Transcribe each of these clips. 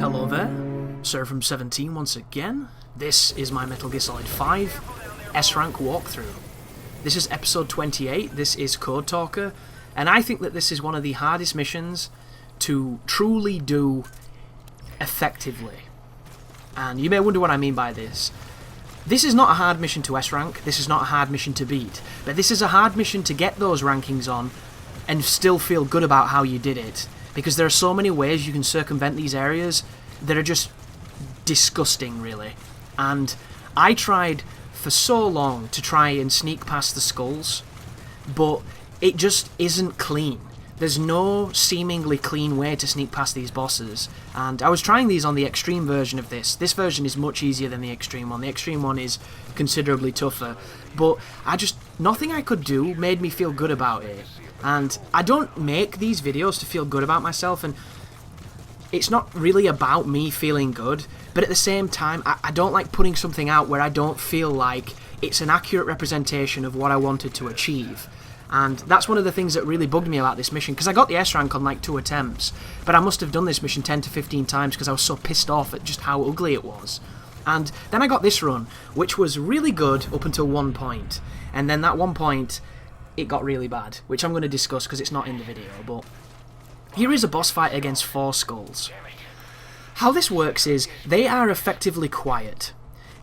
Hello there, Sir from 17 once again. This is my Metal Gear Solid 5 S-Rank walkthrough. This is episode 28, this is Code Talker, and I think that this is one of the hardest missions to truly do effectively. And you may wonder what I mean by this. This is not a hard mission to S-Rank, this is not a hard mission to beat, but this is a hard mission to get those rankings on and still feel good about how you did it. Because there are so many ways you can circumvent these areas that are just disgusting, really. And I tried for so long to try and sneak past the skulls, but it just isn't clean. There's no seemingly clean way to sneak past these bosses. And I was trying these on the extreme version of this. This version is much easier than the extreme one. The extreme one is considerably tougher. But nothing I could do made me feel good about it. And I don't make these videos to feel good about myself, and it's not really about me feeling good, but at the same time, I don't like putting something out where I don't feel like it's an accurate representation of what I wanted to achieve. And that's one of the things that really bugged me about this mission, because I got the S-Rank on like 2 attempts, but I must have done this mission 10 to 15 times because I was so pissed off at just how ugly it was. And then I got this run, which was really good up until one point, and then that one point it got really bad, which I'm going to discuss because it's not in the video, but here is a boss fight against 4 skulls. How this works is, they are effectively quiet.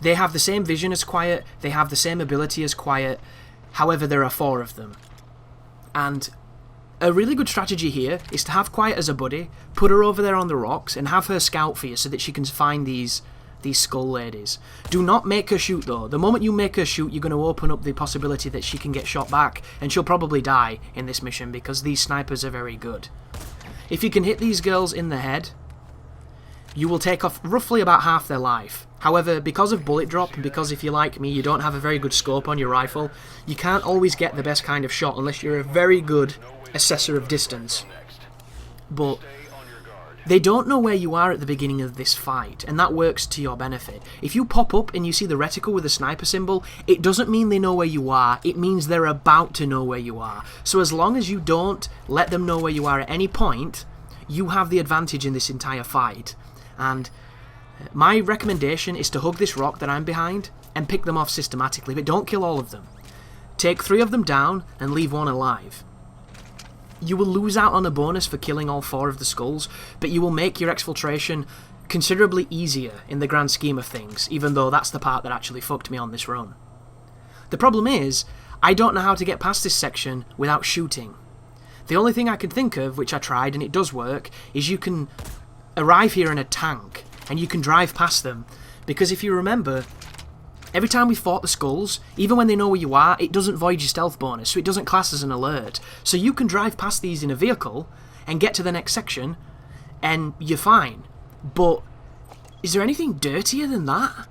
They have the same vision as quiet, they have the same ability as quiet, however there are 4 of them. And a really good strategy here is to have Quiet as a buddy, put her over there on the rocks, and have her scout for you so that she can find these skull ladies. Do not make her shoot though. The moment you make her shoot, you're going to open up the possibility that she can get shot back, and she'll probably die in this mission because these snipers are very good. If you can hit these girls in the head, you will take off roughly about half their life. However, because of bullet drop, and because if you're like me, you don't have a very good scope on your rifle, you can't always get the best kind of shot unless you're a very good assessor of distance. But they don't know where you are at the beginning of this fight, and that works to your benefit. If you pop up and you see the reticle with the sniper symbol, it doesn't mean they know where you are, it means they're about to know where you are. So as long as you don't let them know where you are at any point, you have the advantage in this entire fight. And my recommendation is to hug this rock that I'm behind and pick them off systematically, but don't kill all of them. Take 3 of them down and leave 1 alive. You will lose out on a bonus for killing all 4 of the skulls, but you will make your exfiltration considerably easier in the grand scheme of things, even though that's the part that actually fucked me on this run. The problem is, I don't know how to get past this section without shooting. The only thing I can think of, which I tried and it does work, is you can arrive here in a tank and you can drive past them, because if you remember, every time we fought the skulls, even when they know where you are, it doesn't void your stealth bonus, so it doesn't class as an alert. So you can drive past these in a vehicle and get to the next section, and you're fine. But is there anything dirtier than that?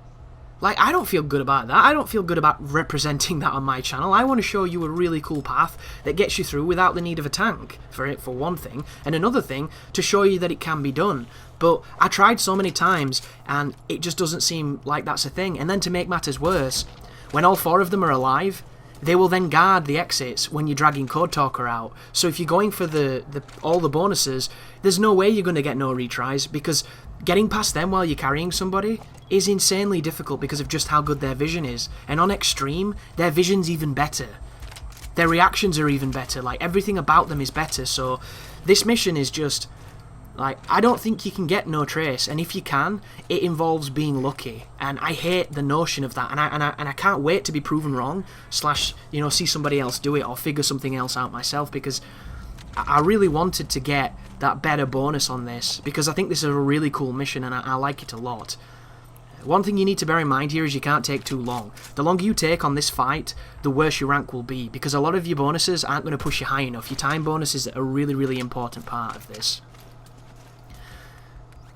Like, I don't feel good about that. I don't feel good about representing that on my channel. I want to show you a really cool path that gets you through without the need of a tank, for one thing, and another thing, to show you that it can be done. But I tried so many times, and it just doesn't seem like that's a thing. And then to make matters worse, when all 4 of them are alive, they will then guard the exits when you're dragging Code Talker out. So if you're going for all the bonuses, there's no way you're going to get no retries, because getting past them while you're carrying somebody is insanely difficult because of just how good their vision is. And on Extreme, their vision's even better. Their reactions are even better. Like, everything about them is better. So this mission is just, like, I don't think you can get no trace, and if you can, it involves being lucky, and I hate the notion of that, and I can't wait to be proven wrong, / you know, see somebody else do it or figure something else out myself, because I really wanted to get that better bonus on this, because I think this is a really cool mission and I like it a lot. One thing you need to bear in mind here is you can't take too long. The longer you take on this fight, the worse your rank will be, because a lot of your bonuses aren't going to push you high enough. Your time bonus is a really, really important part of this.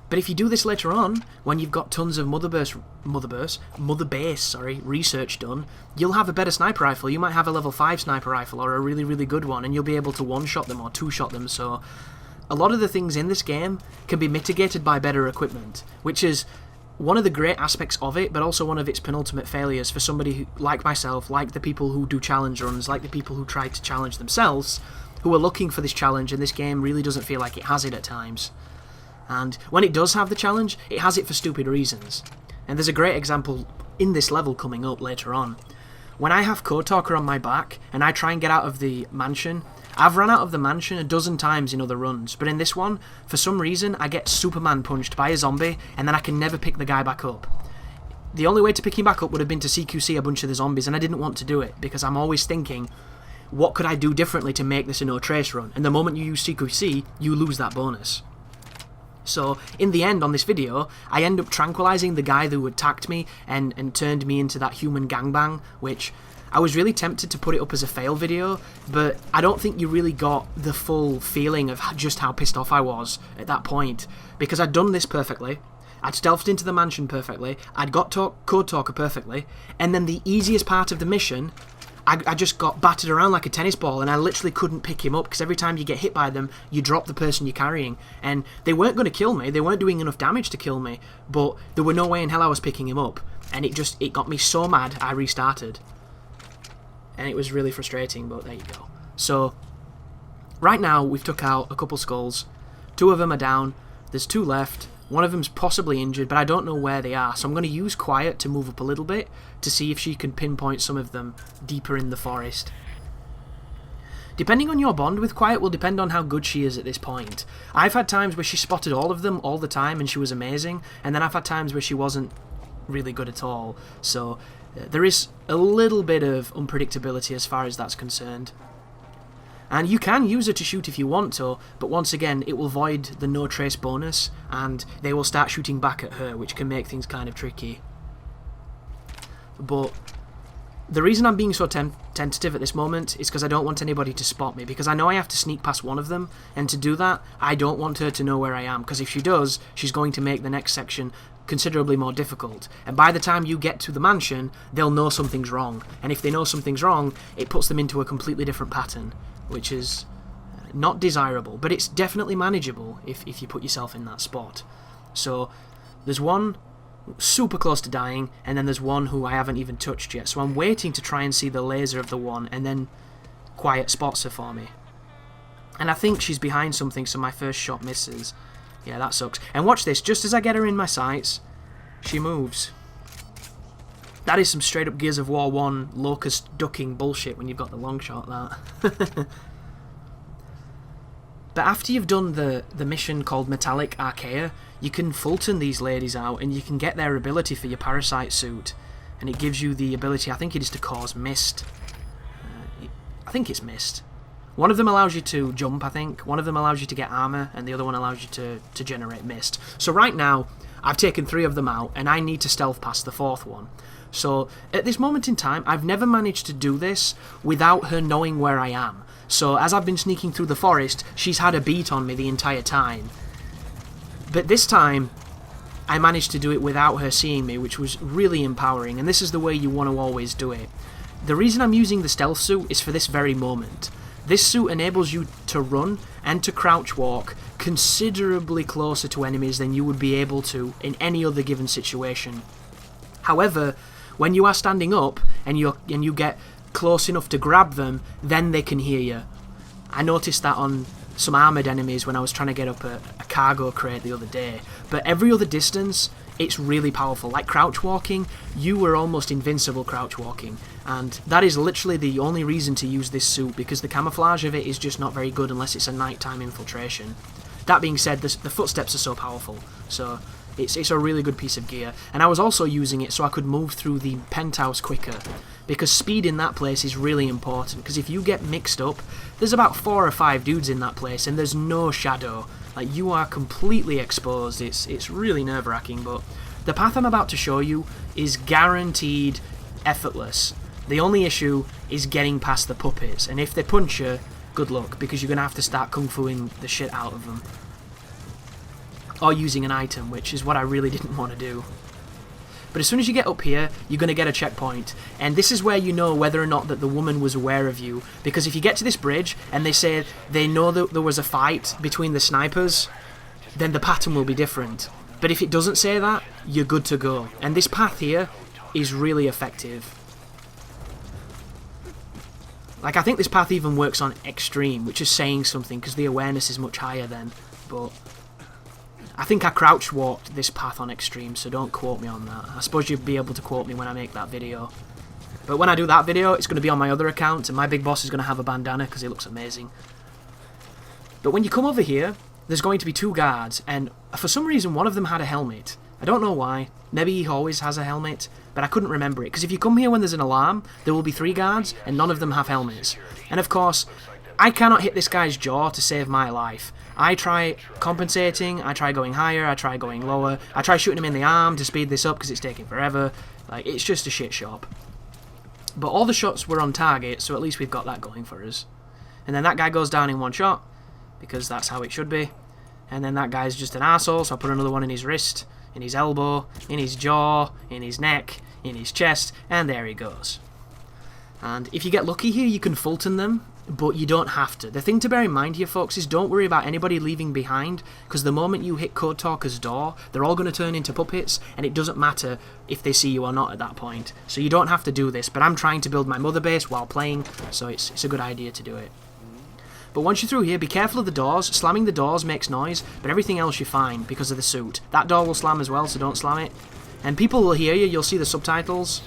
But if you do this later on, when you've got tons of mother base research done, you'll have a better sniper rifle. You might have a level 5 sniper rifle or a really, really good one, and you'll be able to one-shot them or two-shot them. So a lot of the things in this game can be mitigated by better equipment, which is one of the great aspects of it, but also one of its penultimate failures for somebody who, like myself, like the people who do challenge runs, like the people who try to challenge themselves, who are looking for this challenge, and this game really doesn't feel like it has it at times. And when it does have the challenge, it has it for stupid reasons. And there's a great example in this level coming up later on. When I have Code Talker on my back and I try and get out of the mansion, I've run out of the mansion a dozen times in other runs, but in this one, for some reason, I get Superman punched by a zombie and then I can never pick the guy back up. The only way to pick him back up would have been to CQC a bunch of the zombies, and I didn't want to do it because I'm always thinking, what could I do differently to make this a no trace run? And the moment you use CQC, you lose that bonus. So, in the end, on this video, I end up tranquilizing the guy who attacked me and turned me into that human gangbang, which I was really tempted to put it up as a fail video, but I don't think you really got the full feeling of just how pissed off I was at that point, because I'd done this perfectly, I'd stealthed into the mansion perfectly, I'd got Code Talker perfectly, and then the easiest part of the mission, I just got battered around like a tennis ball, and I literally couldn't pick him up, because every time you get hit by them, you drop the person you're carrying. And they weren't going to kill me, they weren't doing enough damage to kill me, but there were no way in hell I was picking him up. And it got me so mad, I restarted. And it was really frustrating, but there you go. So, right now, we've took out a couple skulls. 2 of them are down, there's 2 left. One of them's possibly injured, but I don't know where they are, so I'm going to use Quiet to move up a little bit to see if she can pinpoint some of them deeper in the forest. Depending on your bond with Quiet will depend on how good she is at this point. I've had times where she spotted all of them all the time and she was amazing, and then I've had times where she wasn't really good at all, so there is a little bit of unpredictability as far as that's concerned. And you can use her to shoot if you want to, but once again, it will void the no trace bonus, and they will start shooting back at her, which can make things kind of tricky. But the reason I'm being so tentative at this moment is because I don't want anybody to spot me, because I know I have to sneak past one of them, and to do that, I don't want her to know where I am, because if she does, she's going to make the next section considerably more difficult, and by the time you get to the mansion, they'll know something's wrong, and if they know something's wrong, it puts them into a completely different pattern, which is not desirable, but it's definitely manageable if you put yourself in that spot. So there's one super close to dying, and then there's one who I haven't even touched yet, so I'm waiting to try and see the laser of the one, and then Quiet spots her for me. And I think she's behind something, so my first shot misses. Yeah, that sucks. And watch this, just as I get her in my sights, she moves. That is some straight up Gears of War 1 locust ducking bullshit when you've got the long shot, that. But after you've done the mission called Metallic Archaea, you can Fulton these ladies out and you can get their ability for your parasite suit. And it gives you the ability, I think it is to cause mist. I think it's mist. One of them allows you to jump, I think. One of them allows you to get armor, and the other one allows you to generate mist. So right now, I've taken 3 of them out, and I need to stealth past the 4th one. So at this moment in time, I've never managed to do this without her knowing where I am. So as I've been sneaking through the forest, she's had a beat on me the entire time. But this time, I managed to do it without her seeing me, which was really empowering, and this is the way you want to always do it. The reason I'm using the stealth suit is for this very moment. This suit enables you to run and to crouch walk considerably closer to enemies than you would be able to in any other given situation. However, when you are standing up and you get close enough to grab them, then they can hear you. I noticed that on some armoured enemies when I was trying to get up a cargo crate the other day, but every other distance, it's really powerful. Like crouch walking, you were almost invincible crouch walking, and that is literally the only reason to use this suit, because the camouflage of it is just not very good unless it's a nighttime infiltration. That being said, the footsteps are so powerful, so it's a really good piece of gear. And I was also using it so I could move through the penthouse quicker, because speed in that place is really important, because if you get mixed up, there's about 4 or 5 dudes in that place and there's no shadow. Like, you are completely exposed. It's really nerve-wracking, but the path I'm about to show you is guaranteed effortless. The only issue is getting past the puppets, and if they punch you, good luck, because you're going to have to start kung-fuing the shit out of them. Or using an item, which is what I really didn't want to do. But as soon as you get up here, you're going to get a checkpoint, and this is where you know whether or not that the woman was aware of you, because if you get to this bridge and they say they know that there was a fight between the snipers, then the pattern will be different. But if it doesn't say that, you're good to go. And this path here is really effective. Like, I think this path even works on extreme, which is saying something, because the awareness is much higher then, but I think I crouch walked this path on extreme, so don't quote me on that. I suppose you'll be able to quote me when I make that video. But when I do that video, it's going to be on my other account, and my big boss is going to have a bandana because he looks amazing. But when you come over here, there's going to be 2 guards, and for some reason one of them had a helmet. I don't know why. Maybe he always has a helmet, but I couldn't remember it. Because if you come here when there's an alarm, there will be 3 guards, and none of them have helmets. And of course, I cannot hit this guy's jaw to save my life. I try compensating, I try going higher, I try going lower, I try shooting him in the arm to speed this up because it's taking forever. Like, it's just a shit shop. But all the shots were on target, so at least we've got that going for us. And then that guy goes down in 1 shot, because that's how it should be. And then that guy's just an arsehole, so I put another one in his wrist, in his elbow, in his jaw, in his neck, in his chest, and there he goes. And if you get lucky here, you can Fulton them, but you don't have to. The thing to bear in mind here, folks, is don't worry about anybody leaving behind, because the moment you hit Code Talker's door, they're all going to turn into puppets, and it doesn't matter if they see you or not at that point. So you don't have to do this, but I'm trying to build my mother base while playing, so it's a good idea to do it. But once you're through here, be careful of the doors. Slamming the doors makes noise, but everything else you're fine because of the suit. That door will slam as well, so don't slam it. And people will hear you, you'll see the subtitles.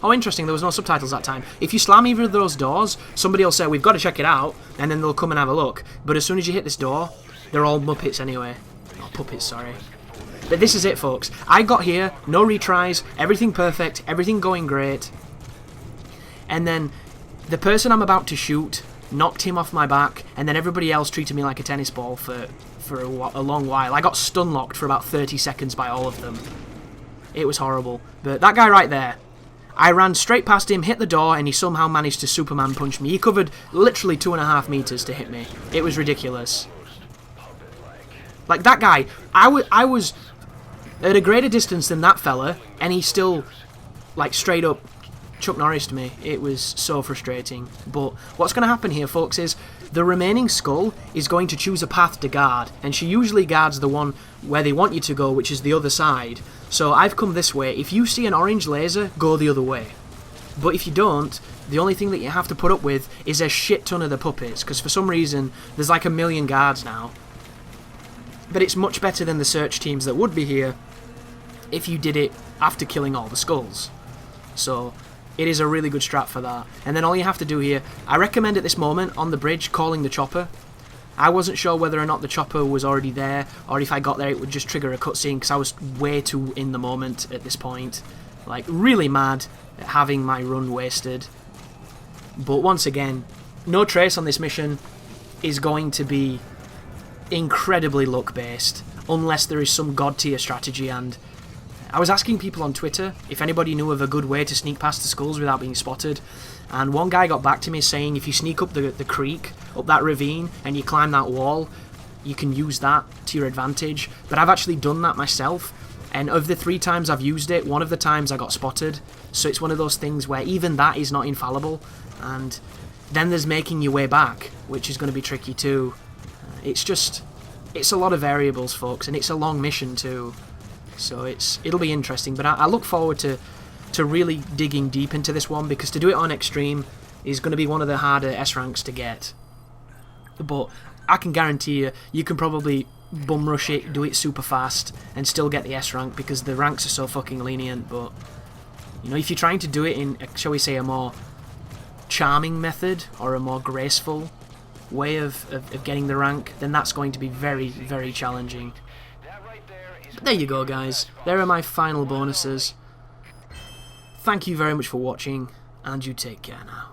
Oh, interesting, there was no subtitles that time. If you slam either of those doors, somebody will say, we've got to check it out, and then they'll come and have a look. But as soon as you hit this door, they're all Muppets anyway. Oh, puppets, sorry. But this is it, folks. I got here, no retries, everything perfect, everything going great. And then the person I'm about to shoot knocked him off my back, and then everybody else treated me like a tennis ball for a long while. I got stun locked for about 30 seconds by all of them. It was horrible. But that guy right there, I ran straight past him, hit the door, and he somehow managed to Superman punch me. He covered literally 2.5 meters to hit me. It was ridiculous. Like, that guy, I was at a greater distance than that fella, and he still, like, straight up Chuck Norris to me. It was so frustrating. But what's going to happen here, folks, is the remaining skull is going to choose a path to guard, and she usually guards the one where they want you to go, which is the other side. So I've come this way. If you see an orange laser, go the other way. But if you don't, the only thing that you have to put up with is a shit ton of the puppets, because for some reason there's like 1 million guards now. But it's much better than the search teams that would be here if you did it after killing all the skulls. So it is a really good strat for that. And then all you have to do here, I recommend at this moment on the bridge calling the chopper. I wasn't sure whether or not the chopper was already there, or if I got there it would just trigger a cutscene, because I was way too in the moment at this point. Like, really mad at having my run wasted. But once again, no trace on this mission is going to be incredibly luck-based, unless there is some god tier strategy. And I was asking people on Twitter if anybody knew of a good way to sneak past the skulls without being spotted, and one guy got back to me saying if you sneak up the creek, up that ravine, and you climb that wall, you can use that to your advantage. But I've actually done that myself, and of the 3 times I've used it, one of the times I got spotted. So it's one of those things where even that is not infallible, and then there's making your way back, which is going to be tricky too. It's a lot of variables, folks, and it's a long mission too. So it'll be interesting, but I look forward to really digging deep into this one, because to do it on extreme is going to be one of the harder S ranks to get. But I can guarantee you can probably bum rush it, do it super fast, and still get the S rank, because the ranks are so fucking lenient. But you know, if you're trying to do it in, shall we say, a more charming method or a more graceful way of getting the rank, then that's going to be very, very challenging. But there you go, guys. There are my final bonuses. Thank you very much for watching, and you take care now.